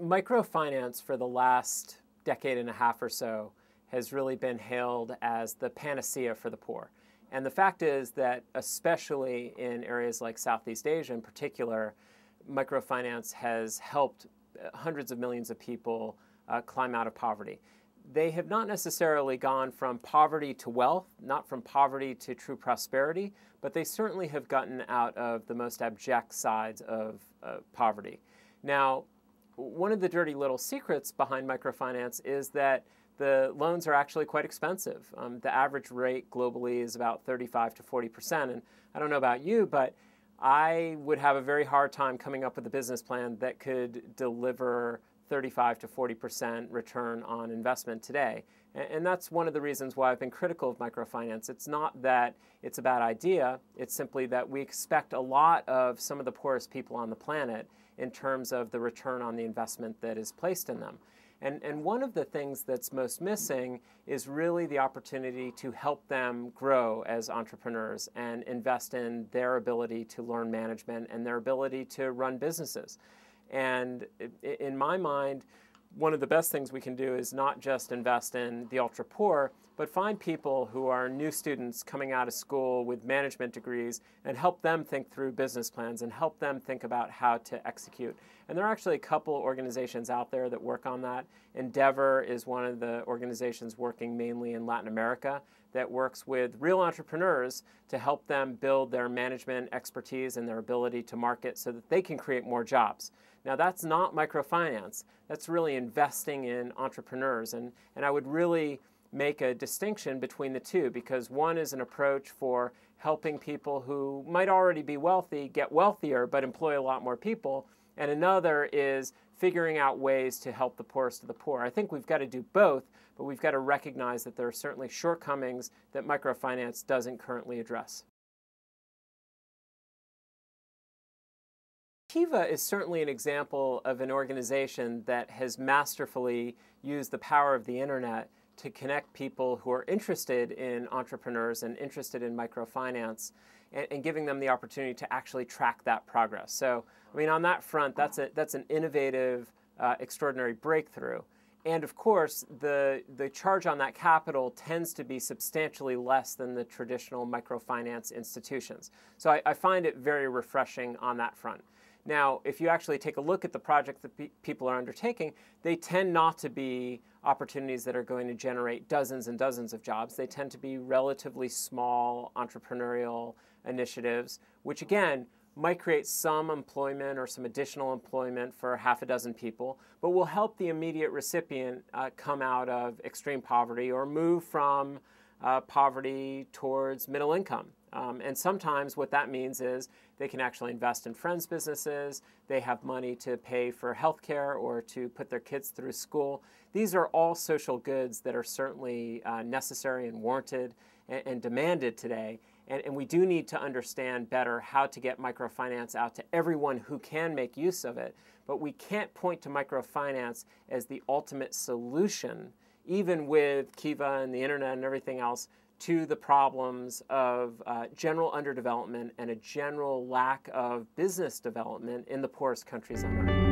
Microfinance for the last decade and a half or so has really been hailed as the panacea for the poor. And the fact is that especially in areas like Southeast Asia in particular, microfinance has helped hundreds of millions of people climb out of poverty. They have not necessarily gone from poverty to wealth, not from poverty to true prosperity, but they certainly have gotten out of the most abject sides of poverty. Now, one of the dirty little secrets behind microfinance is that the loans are actually quite expensive. The average rate globally is about 35 to 40%. And I don't know about you, but I would have a very hard time coming up with a business plan that could deliver 35 to 40% return on investment today. And that's one of the reasons why I've been critical of microfinance. It's not that it's a bad idea. It's simply that we expect a lot of some of the poorest people on the planet in terms of the return on the investment that is placed in them. And one of the things that's most missing is really the opportunity to help them grow as entrepreneurs and invest in their ability to learn management and their ability to run businesses. And in my mind, one of the best things we can do is not just invest in the ultra poor, but find people who are new students coming out of school with management degrees and help them think through business plans and help them think about how to execute. And there are actually a couple organizations out there that work on that. Endeavor is one of the organizations working mainly in Latin America that works with real entrepreneurs to help them build their management expertise and their ability to market so that they can create more jobs. Now, that's not microfinance. That's really investing in entrepreneurs. And I would really make a distinction between the two, because one is an approach for helping people who might already be wealthy get wealthier but employ a lot more people, and another is figuring out ways to help the poorest of the poor. I think we've got to do both, but we've got to recognize that there are certainly shortcomings that microfinance doesn't currently address. Kiva is certainly an example of an organization that has masterfully used the power of the internet to connect people who are interested in entrepreneurs and interested in microfinance and giving them the opportunity to actually track that progress. So, I mean, on that front, that's an innovative, extraordinary breakthrough. And of course, the charge on that capital tends to be substantially less than the traditional microfinance institutions. So I find it very refreshing on that front. Now, if you actually take a look at the project that people are undertaking, they tend not to be opportunities that are going to generate dozens and dozens of jobs. They tend to be relatively small entrepreneurial initiatives, which again, might create some employment or some additional employment for half a dozen people, but will help the immediate recipient come out of extreme poverty or move from poverty towards middle income. And sometimes what that means is they can actually invest in friends' businesses, they have money to pay for healthcare or to put their kids through school. These are all social goods that are certainly necessary and warranted and demanded today. And we do need to understand better how to get microfinance out to everyone who can make use of it. But we can't point to microfinance as the ultimate solution, even with Kiva and the internet and everything else, to the problems of general underdevelopment and a general lack of business development in the poorest countries on earth.